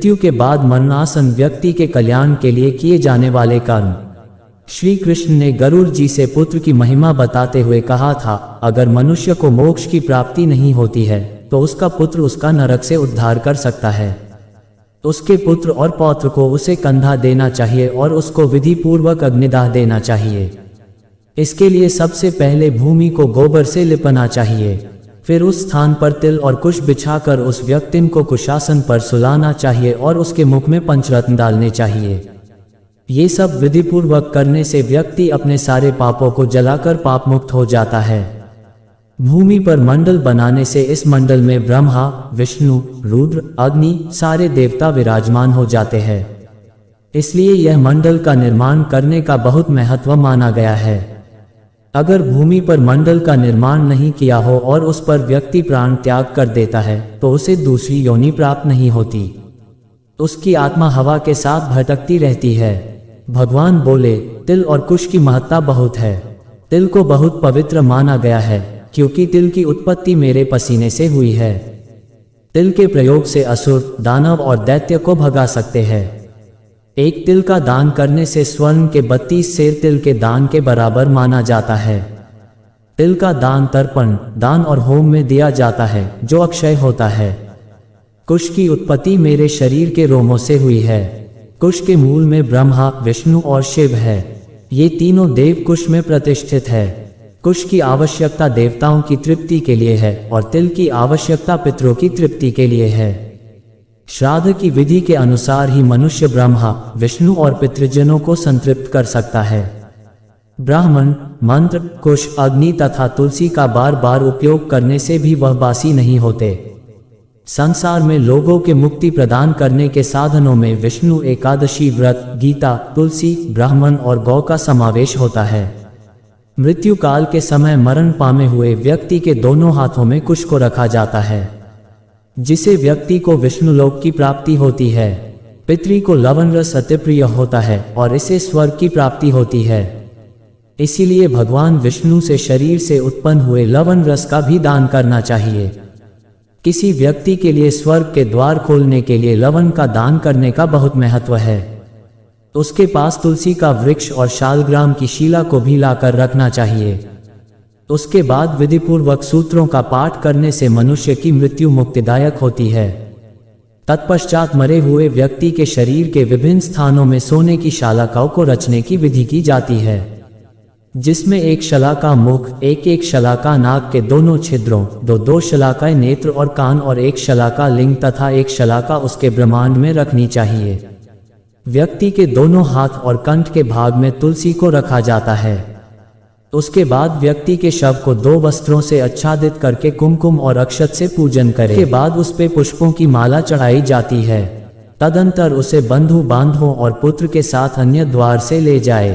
मृत्यु के बाद मरणासन व्यक्ति के कल्याण के लिए किए जाने वाले कर्म। श्री कृष्ण ने गरुड़ जी से पुत्र की महिमा बताते हुए कहा था, अगर मनुष्य को मोक्ष की प्राप्ति नहीं होती है तो उसका पुत्र उसका नरक से उद्धार कर सकता है। उसके पुत्र और पौत्र को उसे कंधा देना चाहिए और उसको विधि पूर्वक अग्निदाह देना चाहिए। इसके लिए सबसे पहले भूमि को गोबर से लिपना चाहिए, फिर उस स्थान पर तिल और कुश बिछाकर उस व्यक्ति को कुशासन पर सुलाना चाहिए और उसके मुख में पंचरत्न डालने चाहिए। ये सब विधि पूर्वक करने से व्यक्ति अपने सारे पापों को जलाकर पाप मुक्त हो जाता है। भूमि पर मंडल बनाने से इस मंडल में ब्रह्मा, विष्णु, रुद्र, अग्नि सारे देवता विराजमान हो जाते हैं। इसलिए यह मंडल का निर्माण करने का बहुत महत्व माना गया है। अगर भूमि पर मंडल का निर्माण नहीं किया हो और उस पर व्यक्ति प्राण त्याग कर देता है तो उसे दूसरी योनि प्राप्त नहीं होती। उसकी आत्मा हवा के साथ भटकती रहती है। भगवान बोले, तिल और कुश की महत्ता बहुत है। तिल को बहुत पवित्र माना गया है क्योंकि तिल की उत्पत्ति मेरे पसीने से हुई है। तिल के प्रयोग से असुर, दानव और दैत्य को भगा सकते हैं। एक तिल का दान करने से स्वर्ण के 32 सेर तिल के दान के बराबर माना जाता है। तिल का दान तर्पण, दान और होम में दिया जाता है जो अक्षय होता है। कुश की उत्पत्ति मेरे शरीर के रोमों से हुई है। कुश के मूल में ब्रह्मा, विष्णु और शिव है। ये तीनों देव कुश में प्रतिष्ठित है। कुश की आवश्यकता देवताओं की तृप्ति के लिए है और तिल की आवश्यकता पितरों की तृप्ति के लिए है। श्राद्ध की विधि के अनुसार ही मनुष्य ब्रह्मा, विष्णु और पितृजनों को संतृप्त कर सकता है। ब्राह्मण, मंत्र, कुश, अग्नि तथा तुलसी का बार बार उपयोग करने से भी वह बासी नहीं होते। संसार में लोगों के मुक्ति प्रदान करने के साधनों में विष्णु एकादशी व्रत, गीता, तुलसी, ब्राह्मण और गौ का समावेश होता है। मृत्यु काल के समय मरण पामे हुए व्यक्ति के दोनों हाथों में कुश को रखा जाता है, जिसे व्यक्ति को विष्णुलोक की प्राप्ति होती है। पितरी को लवण रस अति प्रिय होता है और इसे स्वर्ग की प्राप्ति होती है। इसीलिए भगवान विष्णु से शरीर से उत्पन्न हुए लवण रस का भी दान करना चाहिए। किसी व्यक्ति के लिए स्वर्ग के द्वार खोलने के लिए लवण का दान करने का बहुत महत्व है। उसके पास तुलसी का वृक्ष और शालग्राम की शिला को भी लाकर रखना चाहिए। उसके बाद विधिपूर्वक सूत्रों का पाठ करने से मनुष्य की मृत्यु मुक्तिदायक होती है। तत्पश्चात मरे हुए व्यक्ति के शरीर के विभिन्न स्थानों में सोने की शलाकाओं को रचने की विधि की जाती है, जिसमें एक शलाका मुख, एक शलाका नाक के दोनों छिद्रों, दो शलाकाएं नेत्र और कान और एक शलाका लिंग तथा एक शलाका उसके ब्रह्मांड में रखनी चाहिए। व्यक्ति के दोनों हाथ और कंठ के भाग में तुलसी को रखा जाता है। उसके बाद व्यक्ति के शव को 2 वस्त्रों से आच्छादित करके कुमकुम और अक्षत से पूजन करें। के बाद उस पे पुष्पों की माला चढ़ाई जाती है। तदंतर उसे बंधु बांधवों और पुत्र के साथ अन्य द्वार से ले जाए।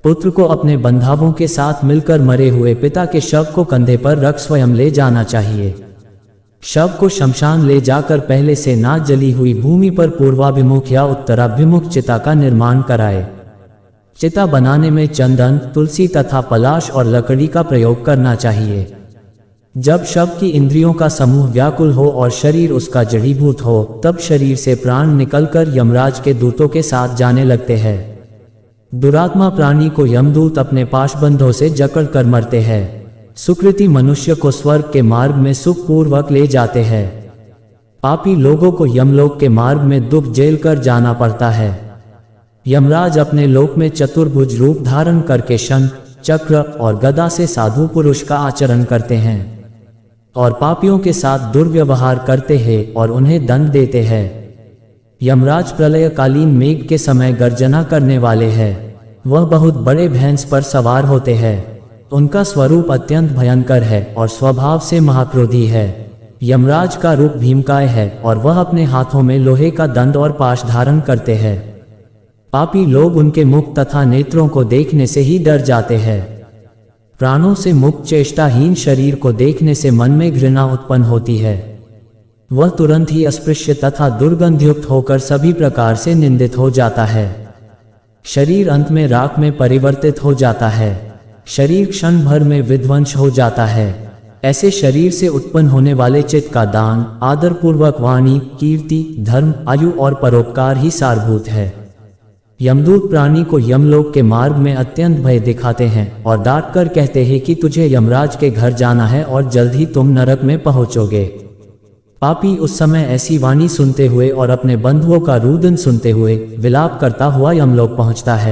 पुत्र को अपने बंधुओं के साथ मिलकर मरे हुए पिता के शव को कंधे पर रख स्वयं ले जाना चाहिए। शव को शमशान ले जाकर पहले से ना जली हुई भूमि पर पूर्वाभिमुख या उत्तराभिमुख चिता का निर्माण कराए। चिता बनाने में चंदन, तुलसी तथा पलाश और लकड़ी का प्रयोग करना चाहिए। जब शव की इंद्रियों का समूह व्याकुल हो और शरीर उसका जड़ीभूत हो, तब शरीर से प्राण निकलकर यमराज के दूतों के साथ जाने लगते हैं। दुरात्मा प्राणी को यमदूत अपने पाशबंधों से जकड़ कर मरते हैं। सुकृति मनुष्य को स्वर्ग के मार्ग में सुखपूर्वक ले जाते हैं। पापी लोगों को यमलोक के मार्ग में दुख झेल कर जाना पड़ता है। यमराज अपने लोक में चतुर्भुज रूप धारण करके शंख, चक्र और गदा से साधु पुरुष का आचरण करते हैं और पापियों के साथ दुर्व्यवहार करते हैं और उन्हें दंड देते हैं। यमराज प्रलयकालीन मेघ के समय गर्जना करने वाले हैं। वह बहुत बड़े भैंस पर सवार होते हैं। उनका स्वरूप अत्यंत भयंकर है और स्वभाव से महाक्रोधी है। यमराज का रूप भीमकाय है और वह अपने हाथों में लोहे का दंड और पाश धारण करते हैं। पापी लोग उनके मुख तथा नेत्रों को देखने से ही डर जाते हैं। प्राणों से मुक्त चेष्टाहीन शरीर को देखने से मन में घृणा उत्पन्न होती है। वह तुरंत ही अस्पृश्य तथा दुर्गंधयुक्त होकर सभी प्रकार से निंदित हो जाता है। शरीर अंत में राख में परिवर्तित हो जाता है। शरीर क्षण भर में विध्वंस हो जाता है। ऐसे शरीर से उत्पन्न होने वाले चित्त का दान, आदरपूर्वक वाणी, कीर्ति, धर्म, आयु और परोपकार ही सारभूत है। यमदूत प्राणी को यमलोक के मार्ग में अत्यंत भय दिखाते हैं और डांट कर कहते हैं कि तुझे यमराज के घर जाना है और जल्द ही तुम नरक में पहुंचोगे। पापी उस समय ऐसी वाणी सुनते हुए और अपने बंधुओं का रुदन सुनते हुए विलाप करता हुआ यमलोक पहुंचता है।